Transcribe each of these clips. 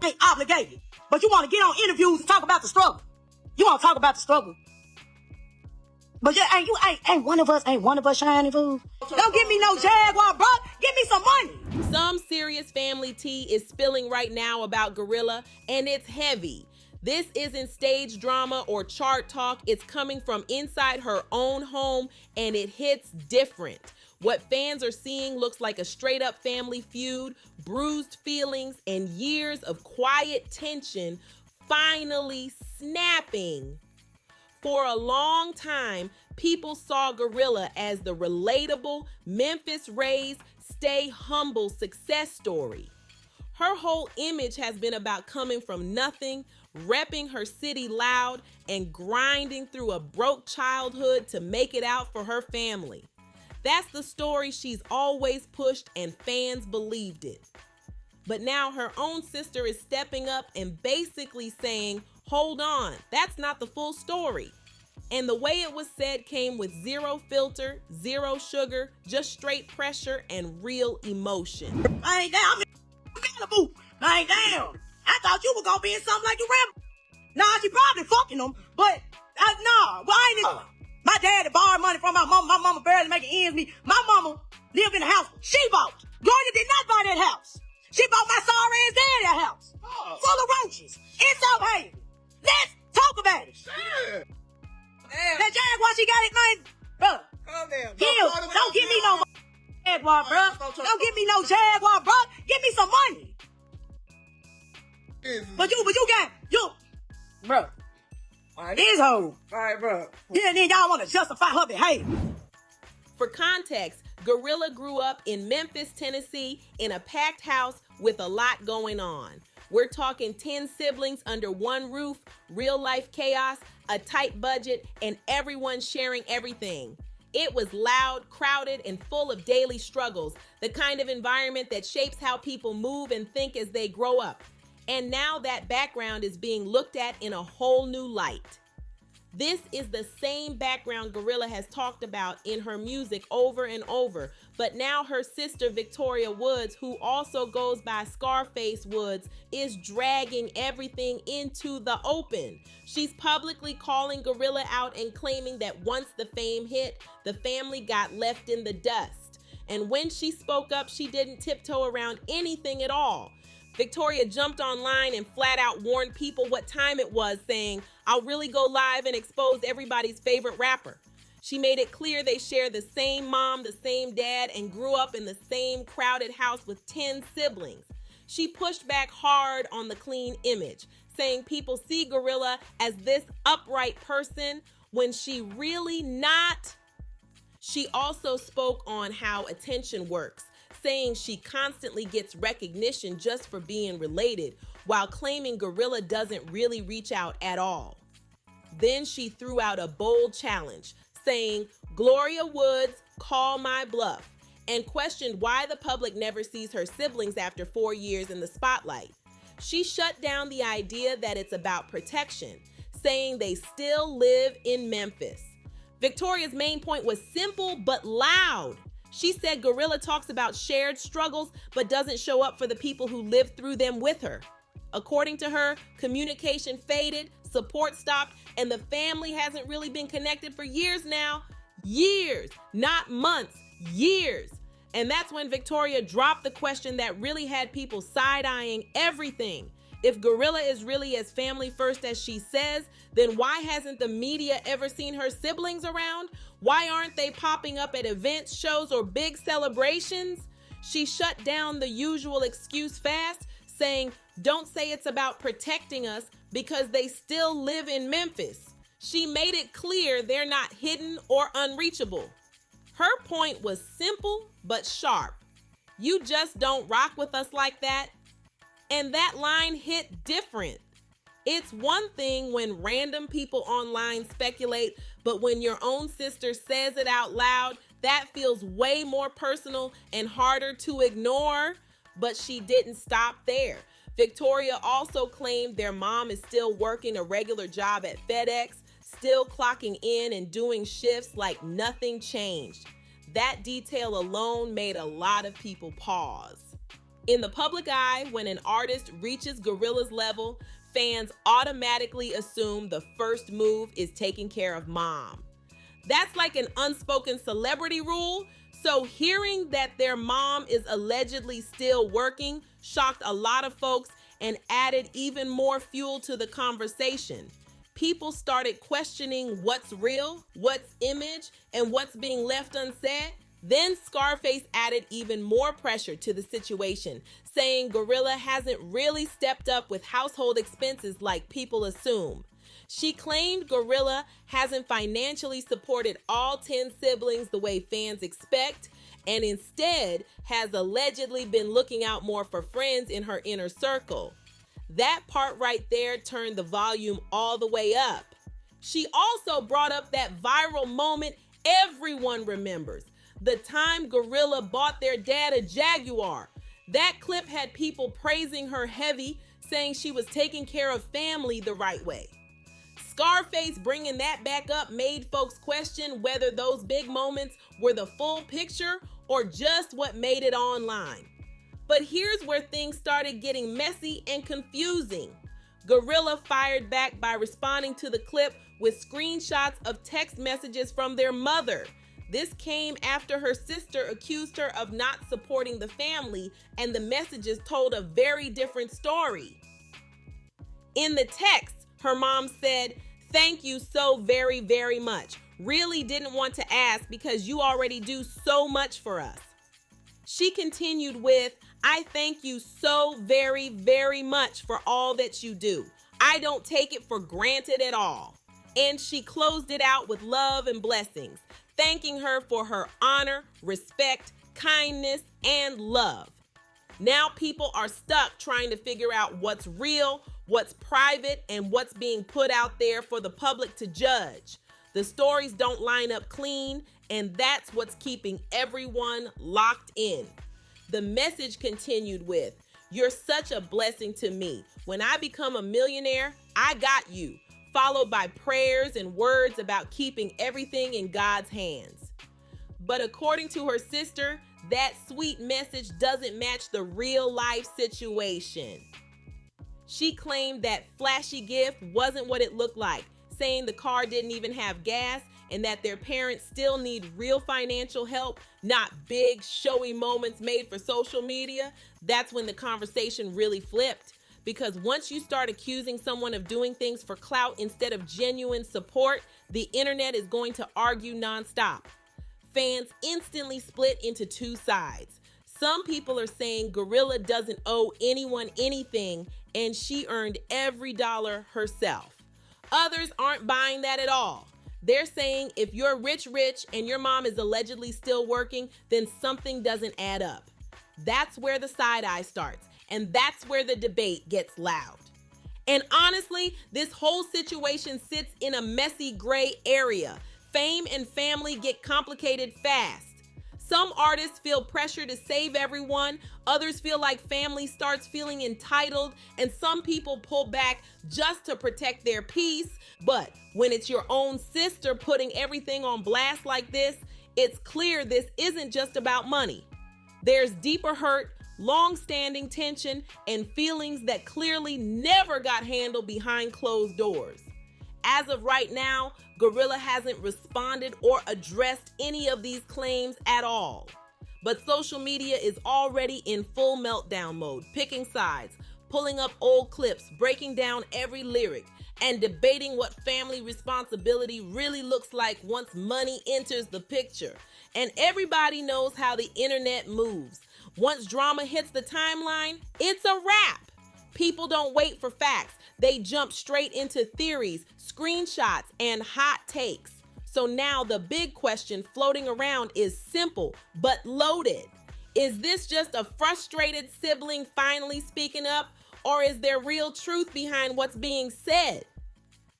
ain't obligated. But you want to get on interviews and talk about the struggle. You want to talk about the struggle. But ain't one of us shining fools. Don't give me no Jaguar, bro. Give me some money. Some serious family tea is spilling right now about GloRilla, and it's heavy. This isn't stage drama or chart talk. It's coming from inside her own home, and it hits different. What fans are seeing looks like a straight-up family feud, bruised feelings, and years of quiet tension finally snapping. For a long time, people saw GloRilla as the relatable, Memphis-raised, stay humble success story. Her whole image has been about coming from nothing, repping her city loud, and grinding through a broke childhood to make it out for her family. That's the story she's always pushed, and fans believed it. But now her own sister is stepping up and basically saying, hold on, that's not the full story. And the way it was said came with zero filter, zero sugar, just straight pressure and real emotion. I ain't down. Malibu. I ain't down. I thought you were gonna be in something like the Ram. Nah, she probably fucking them, but nah. Well, I ain't. My dad had borrowed money from my mama. My mama barely making ends meet. My mama lived in a house she bought. Georgia did not buy that house. She bought my sorry ass dad a house full of roaches in South Haven. Let's talk about it. Shit. Damn. That Jaguar, she got it, man. Bro. Calm down. Don't give me no Jaguar, bro. Don't give me no Jaguar, bro. Give me some money. But you got, bro. Right. This hoe. All right, bro. Yeah, then y'all want to justify her behavior. For context, GloRilla grew up in Memphis, Tennessee, in a packed house with a lot going on. We're talking 10 siblings under one roof, real-life chaos, a tight budget, and everyone sharing everything. It was loud, crowded, and full of daily struggles, the kind of environment that shapes how people move and think as they grow up. And now that background is being looked at in a whole new light. This is the same background GloRilla has talked about in her music over and over, but now her sister Victoria Woods, who also goes by Scarface Woods, is dragging everything into the open. She's publicly calling GloRilla out and claiming that once the fame hit, the family got left in the dust. And when she spoke up, she didn't tiptoe around anything at all. Victoria jumped online and flat out warned people what time it was, saying, "I'll really go live and expose everybody's favorite rapper." She made it clear they share the same mom, the same dad, and grew up in the same crowded house with 10 siblings. She pushed back hard on the clean image, saying people see GloRilla as this upright person when she really not. She also spoke on how attention works, saying she constantly gets recognition just for being related, while claiming GloRilla doesn't really reach out at all. Then she threw out a bold challenge, saying, "Gloria Woods, call my bluff," and questioned why the public never sees her siblings after 4 years in the spotlight. She shut down the idea that it's about protection, saying they still live in Memphis. Victoria's main point was simple but loud. She said GloRilla talks about shared struggles but doesn't show up for the people who lived through them with her. According to her, communication faded, support stopped, and the family hasn't really been connected for years now. Years, not months, years. And that's when Victoria dropped the question that really had people side-eyeing everything. If GloRilla is really as family first as she says, then why hasn't the media ever seen her siblings around? Why aren't they popping up at events, shows, or big celebrations? She shut down the usual excuse fast, saying, "Don't say it's about protecting us because they still live in Memphis." She made it clear they're not hidden or unreachable. Her point was simple but sharp. You just don't rock with us like that. And that line hit different. It's one thing when random people online speculate, but when your own sister says it out loud, that feels way more personal and harder to ignore. But she didn't stop there. Victoria also claimed their mom is still working a regular job at FedEx, still clocking in and doing shifts like nothing changed. That detail alone made a lot of people pause. In the public eye, when an artist reaches GloRilla's level, fans automatically assume the first move is taking care of mom. That's like an unspoken celebrity rule, so hearing that their mom is allegedly still working shocked a lot of folks and added even more fuel to the conversation. People started questioning what's real, what's image, and what's being left unsaid. Then Scarface added even more pressure to the situation, saying GloRilla hasn't really stepped up with household expenses like people assume. She claimed GloRilla hasn't financially supported all 10 siblings the way fans expect, and instead has allegedly been looking out more for friends in her inner circle. That part right there turned the volume all the way up. She also brought up that viral moment everyone remembers, the time GloRilla bought their dad a Jaguar. That clip had people praising her heavy, saying she was taking care of family the right way. Scarface bringing that back up made folks question whether those big moments were the full picture or just what made it online. But here's where things started getting messy and confusing. GloRilla fired back by responding to the clip with screenshots of text messages from their mother. This came after her sister accused her of not supporting the family, and the messages told a very different story. In the text, her mom said, "Thank you so very, very much. Really didn't want to ask because you already do so much for us." She continued with, "I thank you so very, very much for all that you do. I don't take it for granted at all." And she closed it out with love and blessings, thanking her for her honor, respect, kindness, and love. Now people are stuck trying to figure out what's real, what's private, and what's being put out there for the public to judge. The stories don't line up clean, and that's what's keeping everyone locked in. The message continued with, "You're such a blessing to me. When I become a millionaire, I got you," followed by prayers and words about keeping everything in God's hands. But according to her sister, that sweet message doesn't match the real life situation. She claimed that flashy gift wasn't what it looked like, saying the car didn't even have gas and that their parents still need real financial help, not big, showy moments made for social media. That's when the conversation really flipped. Because once you start accusing someone of doing things for clout instead of genuine support, the internet is going to argue nonstop. Fans instantly split into two sides. Some people are saying GloRilla doesn't owe anyone anything and she earned every dollar herself. Others aren't buying that at all. They're saying if you're rich and your mom is allegedly still working, then something doesn't add up. That's where the side eye starts, and that's where the debate gets loud. And honestly, this whole situation sits in a messy gray area. Fame and family get complicated fast. Some artists feel pressure to save everyone, others feel like family starts feeling entitled, and some people pull back just to protect their peace. But when it's your own sister putting everything on blast like this, it's clear this isn't just about money. There's deeper hurt, long-standing tension, and feelings that clearly never got handled behind closed doors. As of right now, GloRilla hasn't responded or addressed any of these claims at all. But social media is already in full meltdown mode, picking sides, pulling up old clips, breaking down every lyric, and debating what family responsibility really looks like once money enters the picture. And everybody knows how the internet moves. Once drama hits the timeline, it's a wrap. People don't wait for facts. They jump straight into theories, screenshots, and hot takes. So now the big question floating around is simple but loaded. Is this just a frustrated sibling finally speaking up, or is there real truth behind what's being said?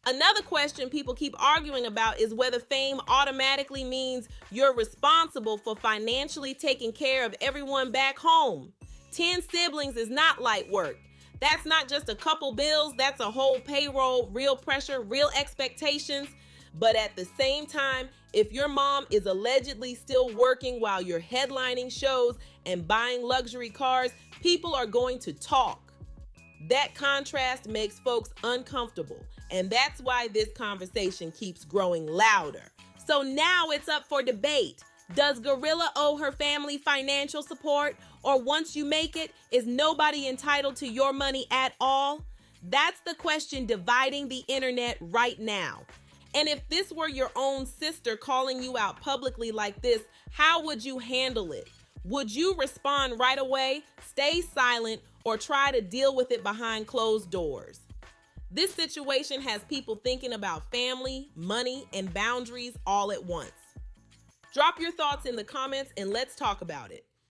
Another question people keep arguing about is whether fame automatically means you're responsible for financially taking care of everyone back home. 10 siblings is not light work. That's not just a couple bills, that's a whole payroll, real pressure, real expectations. But at the same time, if your mom is allegedly still working while you're headlining shows and buying luxury cars, people are going to talk. That contrast makes folks uncomfortable, and that's why this conversation keeps growing louder. So now it's up for debate. Does Gorilla owe her family financial support? Or once you make it, is nobody entitled to your money at all? That's the question dividing the internet right now. And if this were your own sister calling you out publicly like this, how would you handle it? Would you respond right away, stay silent, or try to deal with it behind closed doors? This situation has people thinking about family, money, and boundaries all at once. Drop your thoughts in the comments and let's talk about it.